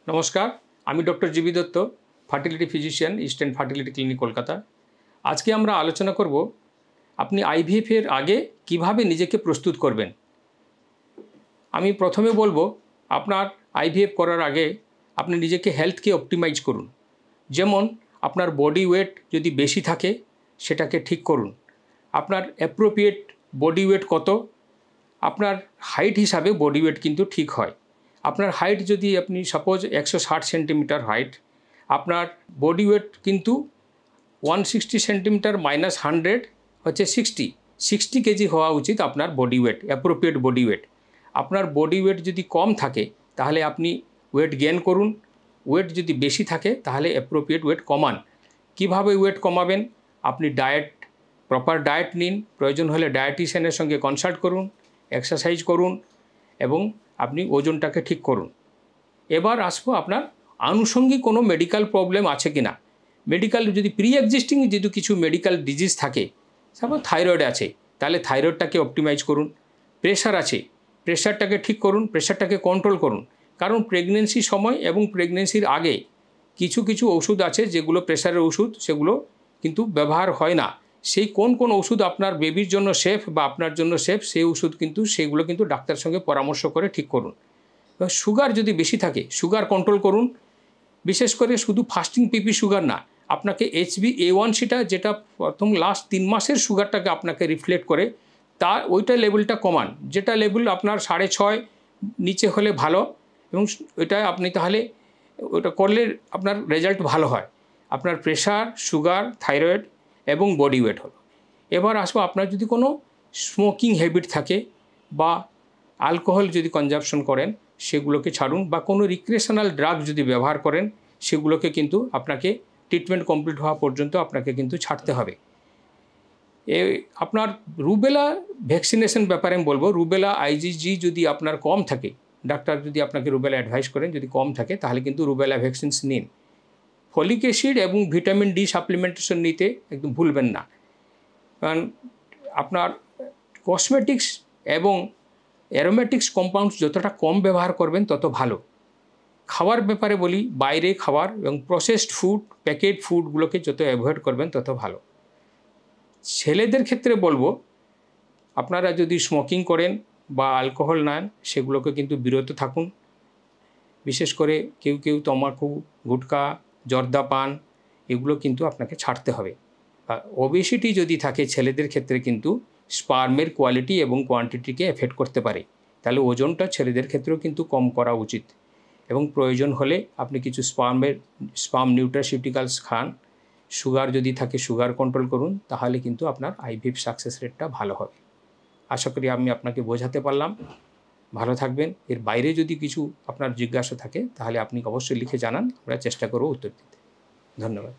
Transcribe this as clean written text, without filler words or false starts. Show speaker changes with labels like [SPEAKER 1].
[SPEAKER 1] नमस्कार आमी doctor GB Dutta fertility physician eastern fertility clinic Kolkata. आज के आमरा आलोचना करब अपनी आईवीएफ एर आगे किभाबे निजेके प्रस्तुत करबेन। आमी प्रथमे बोलबो आपनार आईवीएफ करार आगे अपनी निजेके हेल्थ के अप्टिमाइज करुन। जेमन आपनार बडी वेट यदि बेशी थाके सेटाके ठीक करुन। आपनार एप्रोप्रिएट बडी वेट कत आपनार हाइट हिसाबे बडी वेट किन्तु ठीक हय। आपनार हाइट यदि अपनी सपोज 160 सेंटीमिटार हाइट आपनार बडी वेट किन्तु 160 सेंटीमिटार माइनस 100 होच्छे 60 केजी हवा उचित आपनार बडी वेट एप्रोप्रिएट बडी वेट। आपनार बडी वेट यदि कम थाके ताहले अपनी वेट गेन करुन। वेट यदि बेशी थाके ताहले एप्रोप्रिएट वेट कमान। किभाबे वेट कमाबेन अपनी डायट प्रपार डायट निन, प्रयोजन हले डायटिशियनेर संगे कनसाल्ट करुन, एक्सारसाइज करुन एबं अपनी ओजनटाके ठीक करुन। एबार आसबो आपनार आनुषंगिक कोनो मेडिकल प्रॉब्लेम आछे किना। मेडिकल यदि प्री एक्सिस्टिंग यदि किछु मेडिकल डिजिज थाके सपोज थायरয়েড आछे ताहले थायरয়েডटाके अप्टिमाइज करुन। प्रेसार आछे प्रेसारटाके ठीक करुन, प्रेसारटाके कन्ट्रोल करुन। कारण प्रेगनेंसि समय एबं प्रेगनेंसिर आगे किछु किछु ओषुध आछे जेगुलो प्रेसारेर ओषुध सेगुलो किन्तु व्यवहार हय ना। সেই কোন কোন ওষুধ আপনার বেবির জন্য সেফ বা আপনার জন্য সেফ সেই ওষুধ কিন্তু সেগুলো কিন্তু ডাক্তারের সঙ্গে পরামর্শ করে ঠিক করুন। এবার সুগার যদি বেশি থাকে সুগার কন্ট্রোল করুন। বিশেষ করে শুধু ফাস্টিং পিপি সুগার না, আপনাকে HbA1cটা যেটা প্রথম লাস্ট 3 মাসের সুগারটাকে আপনাকে রিফ্লেক্ট করে তার ওইটা লেভেলটা কমান। যেটা লেভেল আপনার 6.5 নিচে হলে ভালো এবং ওইটা আপনি তাহলে ওটা করলে আপনার রেজাল্ট ভালো হয়। আপনার প্রেসার, সুগার, থাইরয়েড এবং বডি ওয়েট হলো। এবার আসবো আপনার যদি কোনো স্মোকিং হ্যাবিট থাকে বা অ্যালকোহল যদি কনজাম্পশন করেন সেগুলোকে ছাড়ুন, বা কোনো রিক্রিয়েশনাল ড্রাগ যদি ব্যবহার করেন সেগুলোকে কিন্তু আপনাকে ট্রিটমেন্ট কমপ্লিট হওয়া পর্যন্ত আপনাকে কিন্তু ছাড়তে হবে। আপনার রুবেলা ভ্যাকসিনেশন ব্যাপারে আমি বলবো, রুবেলা আইজিজি যদি আপনার কম থাকে, ডাক্তার যদি আপনাকে রুবেলা অ্যাডভাইস করেন যদি কম থাকে তাহলে কিন্তু রুবেলা ভ্যাকসিনস নিন। ফলিক অ্যাসিড এবং ভিটামিন ডি সাপ্লিমেন্টেশন নিতে একদম ভুলবেন না। কারণ আপনার কসমেটিক্স এবং অ্যারোমেটিক্স কম্পাউন্ডস যতটা কম ব্যবহার করবেন তত ভালো। খাওয়ার ব্যাপারে বলি, বাইরে খাবার এবং প্রসেসড ফুড প্যাকেট ফুডগুলোকে যত অ্যাভয়েড করবেন তত ভালো। ছেলেদের ক্ষেত্রে বলবো আপনারা যদি স্মোকিং করেন বা অ্যালকোহল নেন সেগুলোকে কিন্তু বিরত থাকুন। বিশেষ করে কেউ কেউ তামাকু, গুটকা, জর্দা পান এগুলো কিন্তু আপনাকে ছাড়তে হবে। আর ওবেসিটি যদি থাকে ছেলেদের ক্ষেত্রে কিন্তু স্পার্মের কোয়ালিটি এবং কোয়ান্টিটিকে এফেক্ট করতে পারে। তাহলে ওজনটা ছেলেদের ক্ষেত্রেও কিন্তু কম করা উচিত এবং প্রয়োজন হলে আপনি কিছু স্পার্ম নিউট্রাসিউটিক্যালস খান। সুগার যদি থাকে সুগার কন্ট্রোল করুন, তাহলে কিন্তু আপনার আইভিএফ সাকসেস রেটটা ভালো হবে। আশা করি আমি আপনাকে বোঝাতে পারলাম। ভালো থাকবেন। এর বাইরে যদি কিছু আপনার জিজ্ঞাসা থাকে তাহলে আপনি অবশ্যই লিখে জানান, আমরা চেষ্টা করব উত্তর দিতে। ধন্যবাদ।